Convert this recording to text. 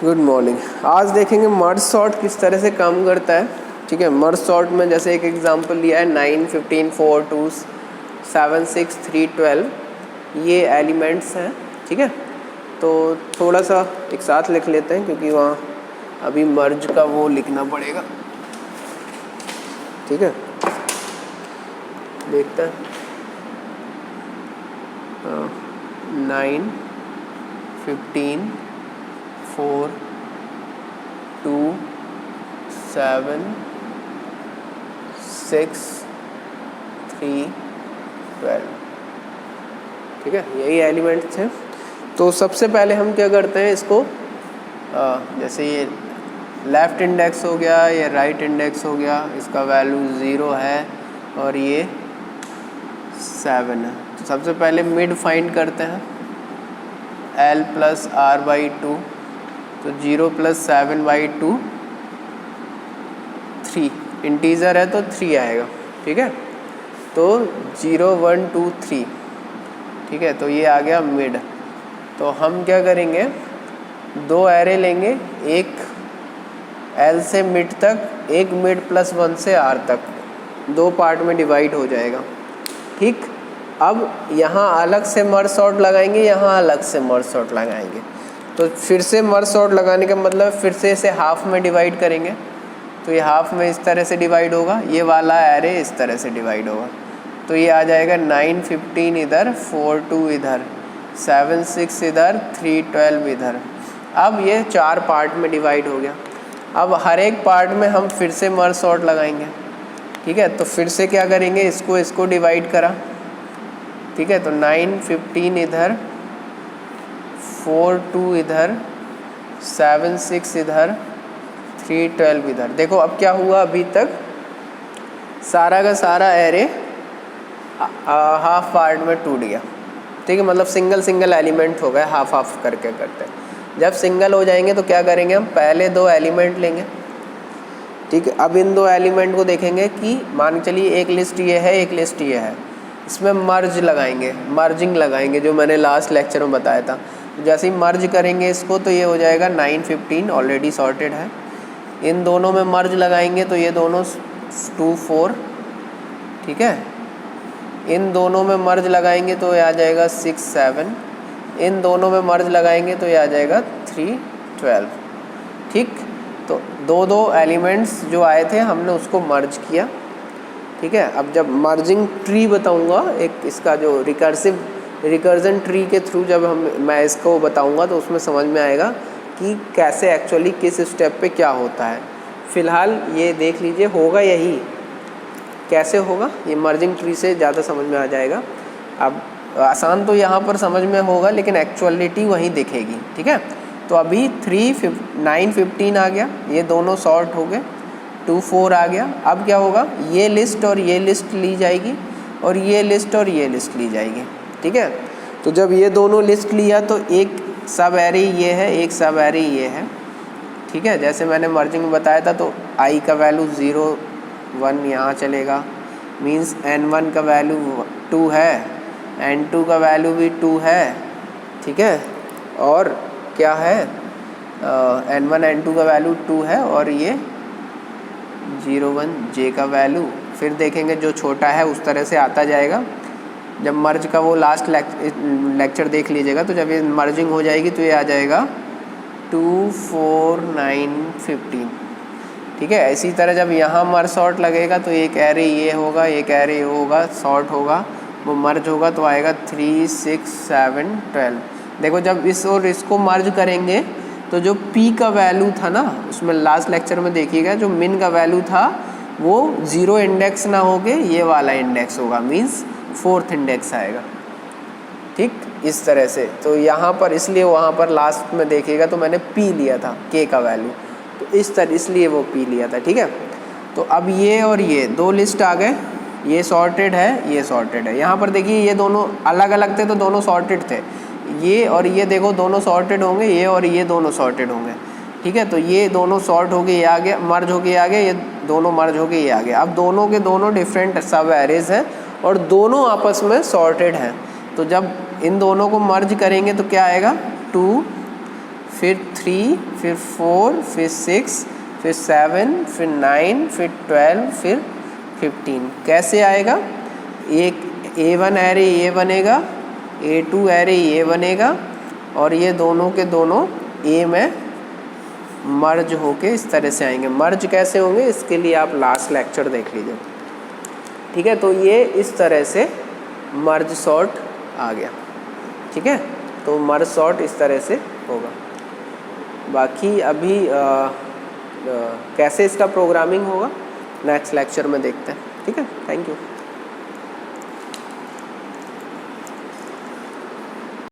Good morning. आज देखेंगे merge sort किस तरह से काम करता है। ठीक है, मर्ज सॉर्ट में जैसे एक एग्जांपल लिया है 9, 15, 4, 2, 7, 6, 3, 12 ये एलिमेंट्स हैं। ठीक है, तो थोड़ा सा एक साथ लिख लेते हैं क्योंकि वहाँ अभी मर्ज का वो लिखना पड़ेगा। ठीक है, देखते हैं 9, 15, 4, 2, 7, 6, 3, 12। ठीक है, यही एलिमेंट्स हैं। तो सबसे पहले हम क्या करते हैं इसको जैसे ये लेफ़्ट इंडेक्स हो गया, ये राइट इंडेक्स हो गया, इसका वैल्यू 0 है और ये 7 है। तो सबसे पहले मिड फाइंड करते हैं L + R/2। तो 0 + 7/2 3 इंटीजर है तो 3 आएगा। ठीक है, तो 0, 1, 2, 3। ठीक है, तो ये आ गया मिड। तो हम क्या करेंगे, दो एरे लेंगे, एक L से मिड तक, एक मिड +1 से R तक, दो पार्ट में डिवाइड हो जाएगा। ठीक, अब यहाँ अलग से मर्ज सॉर्ट लगाएंगे, यहाँ अलग से मर्ज सॉर्ट लगाएंगे। तो फिर से मर्ज सॉर्ट लगाने का मतलब फिर से इसे हाफ में डिवाइड करेंगे। तो ये हाफ में इस तरह से डिवाइड होगा, ये वाला एरे इस तरह से डिवाइड होगा। तो ये आ जाएगा 9, 15 इधर, 4, 2 इधर, 7, 6 इधर, 3, 12 इधर। अब ये 4 पार्ट में डिवाइड हो गया। अब हर एक पार्ट में हम फिर से मर्ज सॉर्ट लगाएंगे। ठीक है, तो फिर से क्या करेंगे, इसको डिवाइड करा। ठीक है, तो 9, 15 इधर, 4, 2 इधर, 7, 6 इधर, 3, 12 इधर। देखो अब क्या हुआ, अभी तक सारा का सारा एरे हाफ पार्ट में टूट गया। ठीक है, मतलब सिंगल एलिमेंट हो गए, हाफ हाफ करके करते हैं। जब सिंगल हो जाएंगे तो क्या करेंगे, हम पहले दो एलिमेंट लेंगे। ठीक है, अब इन दो एलिमेंट को देखेंगे कि मान के चलिए एक लिस्ट ये है, एक लिस्ट ये है, इसमें मर्ज लगाएंगे, मर्जिंग लगाएंगे, जो मैंने लास्ट लेक्चर में बताया था। जैसे ही मर्ज करेंगे इसको तो ये हो जाएगा 9, 15 ऑलरेडी सॉर्टेड है। इन दोनों में मर्ज लगाएंगे तो ये दोनों 2, 4। ठीक है, इन दोनों में मर्ज लगाएंगे तो ये आ जाएगा 6, 7। इन दोनों में मर्ज लगाएंगे तो ये आ जाएगा 3, 12। ठीक, तो दो एलिमेंट्स जो आए थे हमने उसको मर्ज किया। ठीक है, अब जब मर्जिंग ट्री बताऊंगा, एक इसका जो रिकर्जन ट्री के थ्रू जब मैं इसको बताऊंगा तो उसमें समझ में आएगा कि कैसे एक्चुअली किस स्टेप पे क्या होता है। फ़िलहाल ये देख लीजिए, होगा यही। कैसे होगा, ये मर्जिंग ट्री से ज़्यादा समझ में आ जाएगा। अब आसान तो यहाँ पर समझ में होगा लेकिन एक्चुअलिटी वहीं दिखेगी। ठीक है, तो अभी 9, 15 आ गया, ये दोनों सॉर्ट हो गए। 2, 4 आ गया। अब क्या होगा, ये लिस्ट और ये लिस्ट ली जाएगी और ये लिस्ट और ये लिस्ट ली जाएगी। ठीक है, तो जब ये दोनों लिस्ट लिया तो एक सब एरे ये है, एक सब एरे ये है। ठीक है, जैसे मैंने मर्जिंग में बताया था, तो I का वैल्यू 0, 1 यहाँ चलेगा, मीन्स N1 का वैल्यू 2 है, N2 का वैल्यू भी 2 है। ठीक है, और क्या है, N1, N2 का वैल्यू 2 है और ये 0, 1 J का वैल्यू। फिर देखेंगे जो छोटा है उस तरह से आता जाएगा। जब मर्ज का वो लास्ट लेक्चर देख लीजिएगा, तो जब ये मर्जिंग हो जाएगी तो ये आ जाएगा 2, 4, 9, 15। ठीक है, इसी तरह जब यहाँ मर्ज सॉर्ट लगेगा तो एक एरे ये होगा, एक एरे ये होगा, सॉर्ट होगा, वो मर्ज होगा तो आएगा 3, 6, 7, 12। देखो जब इस और इसको मर्ज करेंगे तो जो P का वैल्यू था ना, उसमें लास्ट लेक्चर में देखिएगा, जो मिन का वैल्यू था वो 0 इंडेक्स ना होके ये वाला इंडेक्स होगा, मीन्स 4th इंडेक्स आएगा। ठीक, इस तरह से। तो यहाँ पर इसलिए वहाँ पर लास्ट में देखिएगा तो मैंने P लिया था, K का वैल्यू, तो इस तरह इसलिए वो P लिया था। ठीक है, तो अब ये और ये दो लिस्ट आ गए, ये सॉर्टेड है, ये सॉर्टेड है। यहाँ पर देखिए ये दोनों अलग अलग थे तो दोनों सॉर्टेड थे, ये और ये देखो दोनों सॉर्टेड होंगे, ये और ये दोनों सॉर्टेड होंगे। ठीक है, तो ये दोनों सॉर्ट हो गए, ये आ गया, मर्ज हो गए आ गए, ये दोनों मर्ज हो गए, ये आ गया। अब दोनों के दोनों डिफरेंट सब एरेज हैं और दोनों आपस में सॉर्टेड हैं। तो जब इन दोनों को मर्ज करेंगे तो क्या आएगा, 2, फिर 3, फिर 4, फिर 6, फिर 7, फिर 9, फिर 12, फिर 15। कैसे आएगा? एक A1 एरे ये बनेगा, A2 एरे ये बनेगा, और ये दोनों के दोनों A में मर्ज होके इस तरह से आएंगे। मर्ज कैसे होंगे इसके लिए आप लास्ट लेक्चर देख लीजिए, ठीक है। तो ये इस तरह से मर्ज सॉर्ट आ गया, ठीक है। तो मर्ज सॉर्ट इस तरह से होगा। बाकी अभी कैसे इसका प्रोग्रामिंग होगा नेक्स्ट लेक्चर में देखते हैं, ठीक है। Thank you.